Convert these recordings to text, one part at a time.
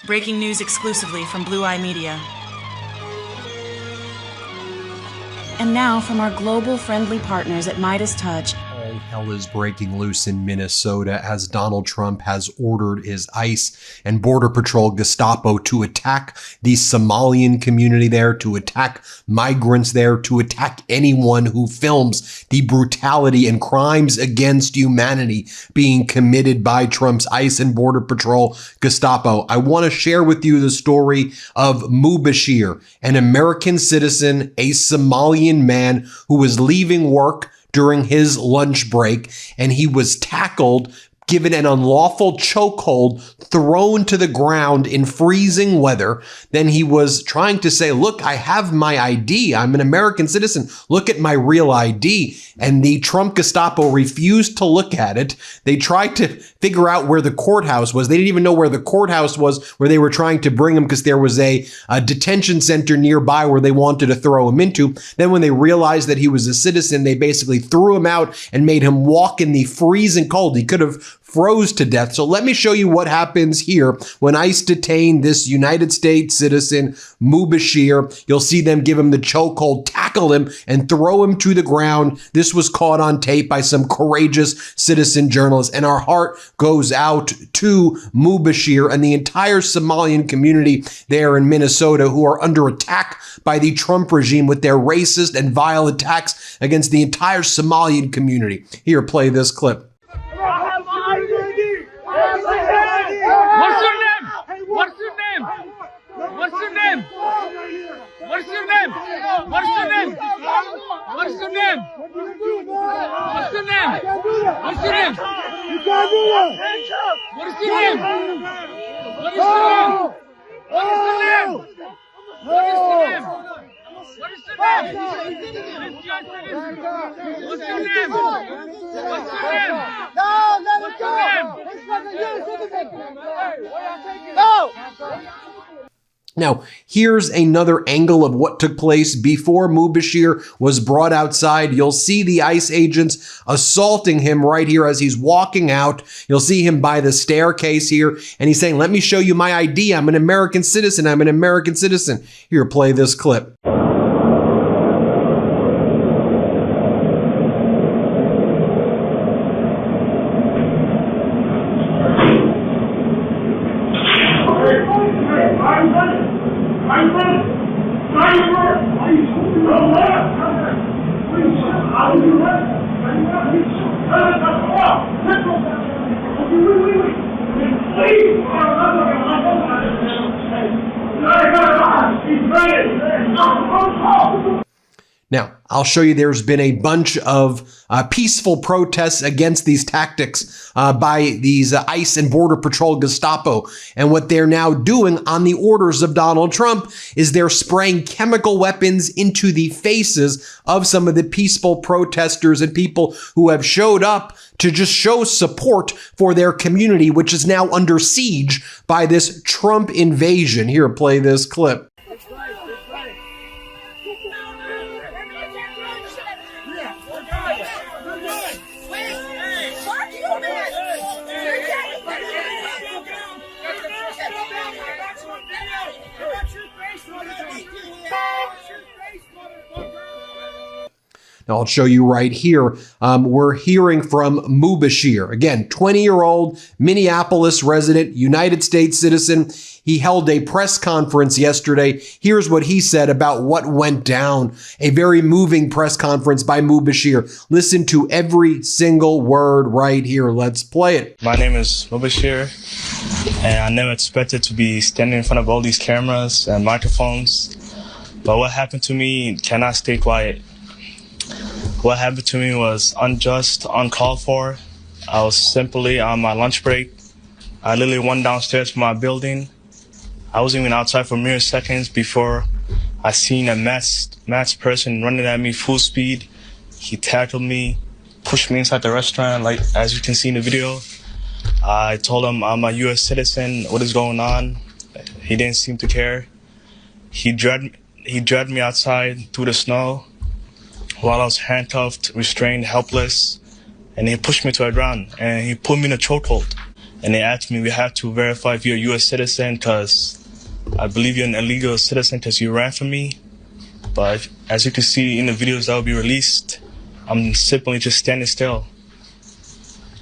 Breaking news exclusively from Blue Eye Media. And now from our global friendly partners at Midas Touch. All hell is breaking loose in Minnesota as Donald Trump has ordered his ICE and Border Patrol Gestapo to attack the Somalian community there, to attack migrants there, to attack anyone who films the brutality and crimes against humanity being committed by Trump's ICE and Border Patrol Gestapo. I want to share with you the story of Mubashir, an American citizen, a Somalian man who was leaving work during his lunch break, and he was tackled, given an unlawful chokehold, thrown to the ground in freezing weather. Then he was trying to say, look, I have my ID. I'm an American citizen. Look at my real ID. And the Trump Gestapo refused to look at it. They tried to figure out where the courthouse was. They didn't even know where the courthouse was, where they were trying to bring him, because there was a detention center nearby where they wanted to throw him into. Then when they realized that he was a citizen, they basically threw him out and made him walk in the freezing cold. He could have froze to death. So let me show you what happens here when ICE detained this United States citizen, Mubashir. You'll see them give him the chokehold, tackle him, and throw him to the ground. This was caught on tape by some courageous citizen journalists, and our heart goes out to Mubashir and the entire Somalian community there in Minnesota, who are under attack by the Trump regime with their racist and vile attacks against the entire Somalian community. Here, play this clip. What's your name? What's your name? What's your name? What's your name? What's your name? What's your name? What's your name? You can't do that. What is your name? What is your name? What is your name? What is your name? What is your name? What's your name? What's your name? No, let it go. No. Now, here's another angle of what took place before Mubashir was brought outside. You'll see the ICE agents assaulting him right here as he's walking out. You'll see him by the staircase here, and he's saying, let me show you my ID. I'm an American citizen. I'm an American citizen. Here, play this clip. Now, I'll show you there's been a bunch of peaceful protests against these tactics by these ICE and Border Patrol Gestapo. And what they're now doing on the orders of Donald Trump is they're spraying chemical weapons into the faces of some of the peaceful protesters and people who have showed up to just show support for their community, which is now under siege by this Trump invasion. Here, play this clip. Now, I'll show you right here. We're hearing from Mubashir, again, 20-year-old Minneapolis resident, United States citizen. He held a press conference yesterday. Here's what he said about what went down. A very moving press conference by Mubashir. Listen to every single word right here. Let's play it. My name is Mubashir, and I never expected to be standing in front of all these cameras and microphones. But what happened to me cannot stay quiet. What happened to me was unjust, uncalled for. I was simply on my lunch break. I literally went downstairs from my building. I wasn't even outside for mere seconds before I seen a masked person running at me full speed. He tackled me, pushed me inside the restaurant, like as you can see in the video. I told him I'm a U.S. citizen. What is going on? He didn't seem to care. He dragged me outside through the snow while I was handcuffed, restrained, helpless, and he pushed me to the ground and he put me in a chokehold. and they asked me, we have to verify if you're a U.S. citizen because I believe you're an illegal citizen because you ran from me. But as you can see in the videos that will be released, I'm simply just standing still.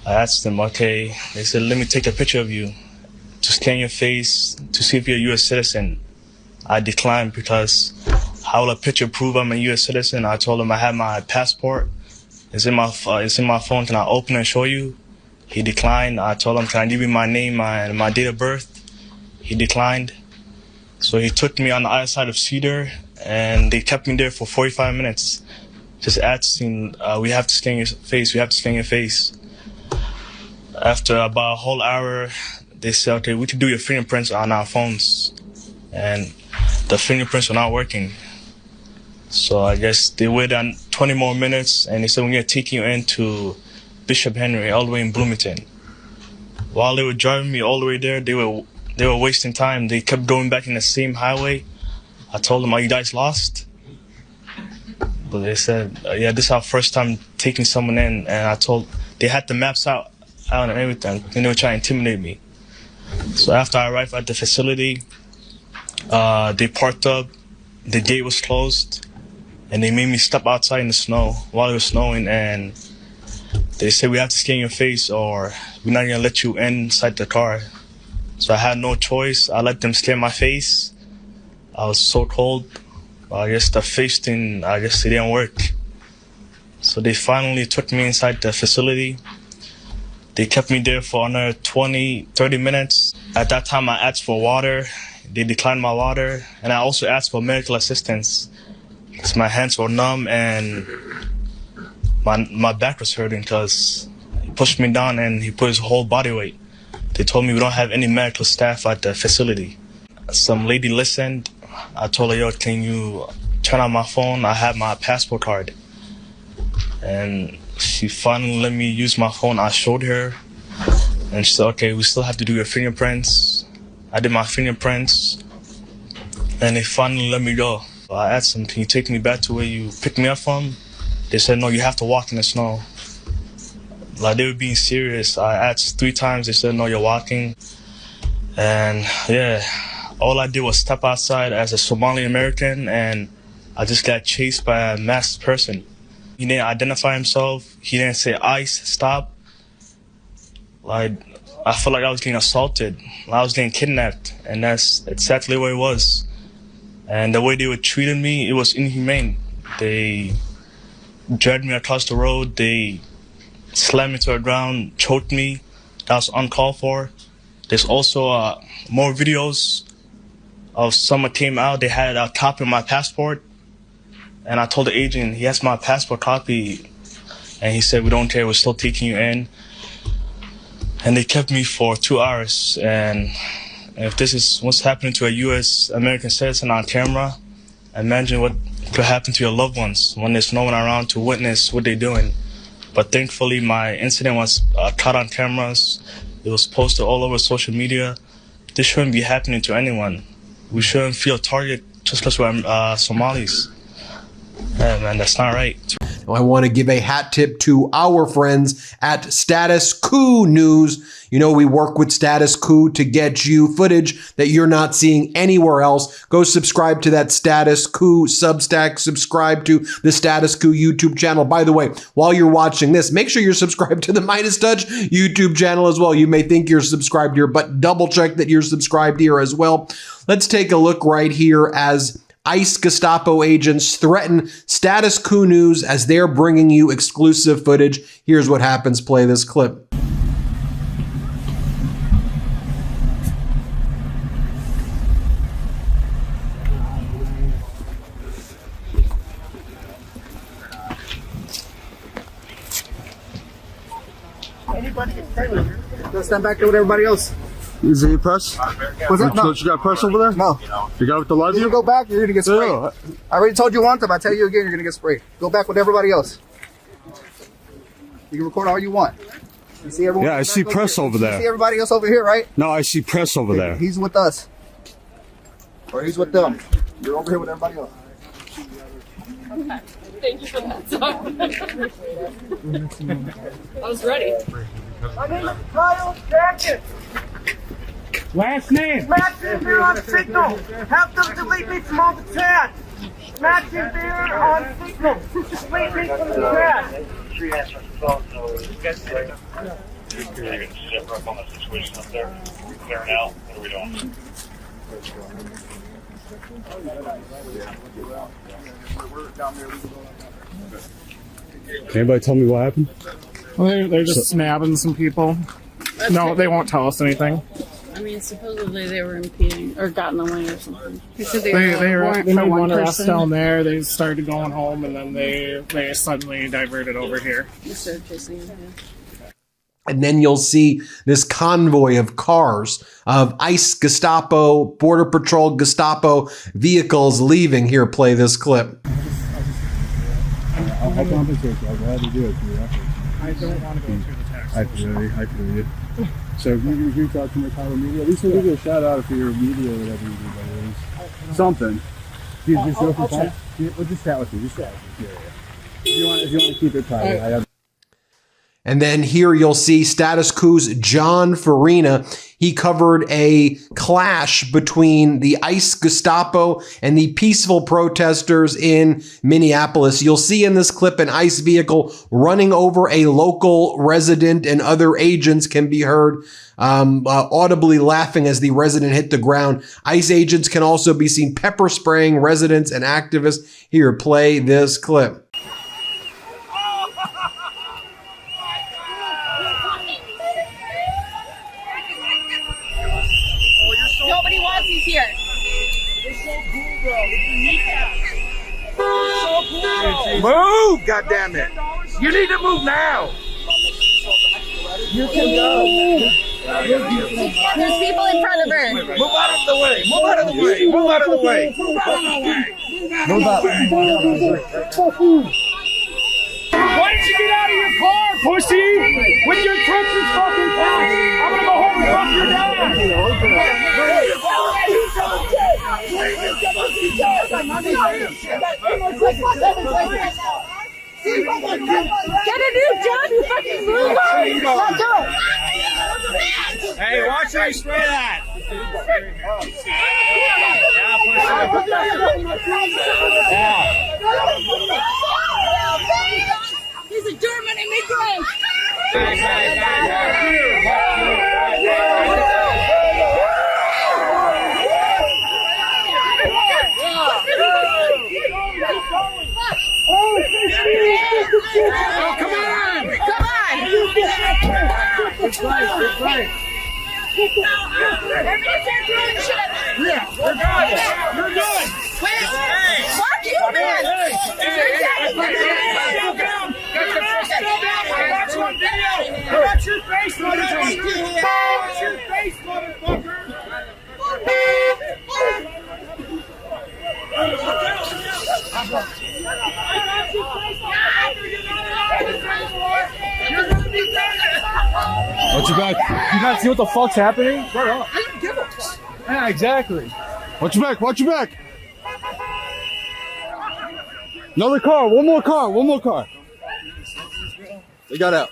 I asked them, okay, they said, let me take a picture of you to scan your face to see if you're a U.S. citizen. I declined because how will a picture prove I'm a U.S. citizen? I told him I have my passport. It's in my phone. Can I open it and show you? He declined. I told him, can I give you my name and my date of birth? He declined. So he took me on the other side of Cedar, and they kept me there for 45 minutes, just asking, we have to scan your face, we have to scan your face. After about a whole hour, they said, okay, we can do your fingerprints on our phones. And the fingerprints were not working. So I guess they waited on 20 more minutes, and they said, we're going to take you into Bishop Henry, all the way in Bloomington. While they were driving me all the way there, they were wasting time. They kept going back in the same highway. I told them, are you guys lost? But they said, yeah, this is our first time taking someone in. And they had the maps out and everything, and they were trying to intimidate me. So after I arrived at the facility, they parked up, the gate was closed, and they made me stop outside in the snow while it was snowing, and they said, we have to scan your face or we're not gonna let you inside the car. So I had no choice. I let them scan my face. I was so cold. I guess the face thing, it didn't work. So they finally took me inside the facility. They kept me there for another 20, 30 minutes. At that time, I asked for water. They declined my water. And I also asked for medical assistance because my hands were numb and my back was hurting because he pushed me down and he put his whole body weight. They told me we don't have any medical staff at the facility. Some lady listened. I told her, yo, can you turn on my phone? I have my passport card. And she finally let me use my phone. I showed her, and she said, okay, we still have to do your fingerprints. I did my fingerprints, and they finally let me go. I asked them, can you take me back to where you picked me up from? They said, no, you have to walk in the snow. Like, they were being serious. I asked 3 times, they said, no, you're walking. And yeah, all I did was step outside as a Somali-American, and I just got chased by a masked person. He didn't identify himself. He didn't say, ICE, stop. Like, I felt like I was getting assaulted. I was getting kidnapped, and that's exactly what it was. And the way they were treating me, it was inhumane. They dragged me across the road. They slammed me to the ground, choked me. That was uncalled for. There's also more videos of someone came out. They had a copy of my passport. And I told the agent, he has my passport copy. And he said, we don't care, we're still taking you in. And they kept me for 2 hours. And if this is what's happening to a U.S. American citizen on camera, imagine what could happen to your loved ones when there's no one around to witness what they're doing. But thankfully, my incident was caught on cameras. It was posted all over social media. This shouldn't be happening to anyone. We shouldn't feel targeted just because we're Somalis. Yeah, man, that's not right. I want to give a hat tip to our friends at Status Coup News. You know, we work with Status Coup to get you footage that you're not seeing anywhere else. Go subscribe to that Status Coup Substack. Subscribe to the Status Coup YouTube channel. By the way, while you're watching this, make sure you're subscribed to the Midas Touch YouTube channel as well. You may think you're subscribed here, but double check that you're subscribed here as well. Let's take a look right here as ICE Gestapo agents threaten Status Coup News as they're bringing you exclusive footage. Here's what happens. Play this clip. Anybody can stay with you. Go stand back there with everybody else. Is it your press? What's that? No. You got press over there? No. You got it with the live You view? go back, you're gonna get sprayed. Yeah. I already told you one time, I tell you again, you're gonna get sprayed. Go back with everybody else. You can record all you want. You see everyone? Yeah, I see press over You see there. everybody else over here, right? No, I see press over there. He's with us. Or he's with them. You're over here with everybody else. Thank you for that song. I was ready. My name is Kyle Jackson. Last name. Matching beer on signal. Have them delete me from all the chat. Matching beer on signal. Delete me from the chat. Can anybody tell me what happened? Well, they're just snabbing some people. No, they won't tell us anything. I mean, supposedly they were impeding or got in the way or something. They said They made one arrest down there. They started going home, and then they suddenly diverted over here. They started chasing him. Yeah. And then you'll see this convoy of cars of ICE, Gestapo, Border Patrol, Gestapo vehicles leaving. Here, play this clip. I'll compensate you. I'll gladly do it for your efforts. I don't want to go through the tax. I feel you. So if you can reach out to Mercado Media, at least we'll give you a shout out for your media or whatever you do. But at least something. We'll just chat with you. Just chat with you. If you want to keep it private. And then here you'll see Status Quo's John Farina. He covered a clash between the ICE Gestapo and the peaceful protesters in Minneapolis. You'll see in this clip an ICE vehicle running over a local resident, and other agents can be heard audibly laughing as the resident hit the ground. ICE agents can also be seen pepper spraying residents and activists. Here, play this clip. Nobody wants you here. You're so cool, bro. Move, goddammit. You need to move now. You can go. There's people in front of her. Move out of the way. Move out of the way. Move out of the way. Move out. Why didn't you get out of your car, pussy? With your Texas fucking pass. I'm gonna go home and fuck your dad. Get a new job, you fucking loser! Let's go! Hey, watch where you spray that. He's a German immigrant! Oh, come on! Come on! Good fight, good fight. Yeah, we're good. You're good. Wait, fuck you, man! I got your face, motherfucker! I got your face, motherfucker! Watch your back. You not see what the fuck's happening? Shut up. I don't give a fuck. Yeah, exactly. Watch your back. Watch your back. Another car. One more car. One more car. They got out.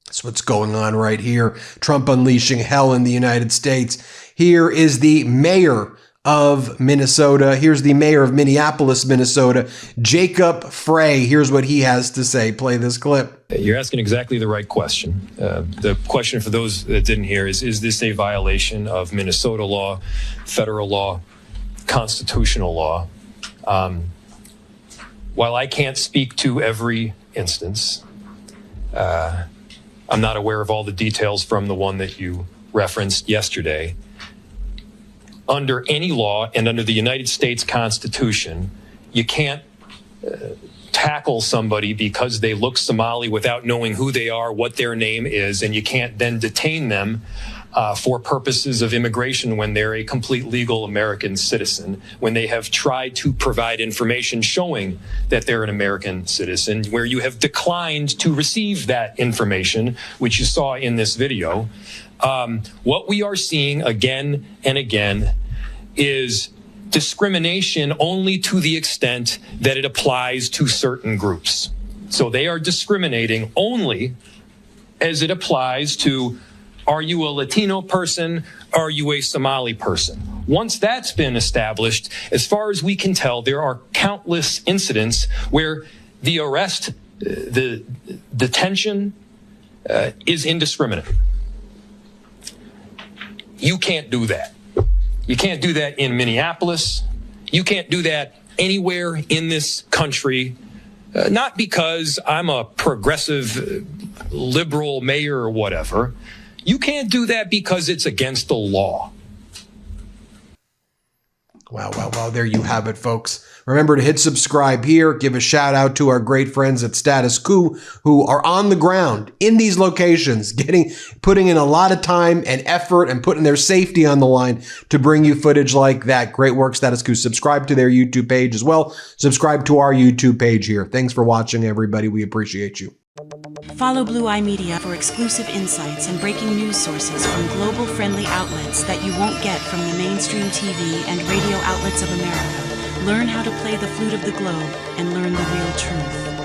That's what's going on right here. Trump unleashing hell in the United States. Here is the mayor of Minnesota. Here's the mayor of Minneapolis, Minnesota, Jacob Frey. Here's what he has to say. Play this clip. You're asking exactly the right question. The question for those that didn't hear is this a violation of Minnesota law, federal law, constitutional law? While I can't speak to every instance, I'm not aware of all the details from the one that you referenced yesterday. Under any law and under the United States Constitution, you can't tackle somebody because they look Somali without knowing who they are, what their name is, and you can't then detain them for purposes of immigration when they're a complete legal American citizen, when they have tried to provide information showing that they're an American citizen, where you have declined to receive that information, which you saw in this video. What we are seeing again and again is discrimination only to the extent that it applies to certain groups. So they are discriminating only as it applies to, are you a Latino person? Are you a Somali person? Once that's been established, as far as we can tell, there are countless incidents where the arrest, the detention is indiscriminate. You can't do that. You can't do that in Minneapolis. You can't do that anywhere in this country. Not because I'm a progressive liberal mayor or whatever. You can't do that because it's against the law. Wow, wow, wow. There you have it, folks. Remember to hit subscribe here. Give a shout out to our great friends at Status Quo who are on the ground in these locations, putting in a lot of time and effort and putting their safety on the line to bring you footage like that. Great work, Status Quo. Subscribe to their YouTube page as well. Subscribe to our YouTube page here. Thanks for watching, everybody. We appreciate you. Follow Blue Eye Media for exclusive insights and breaking news sources from global-friendly outlets that you won't get from the mainstream TV and radio outlets of America. Learn how to play the flute of the globe and learn the real truth.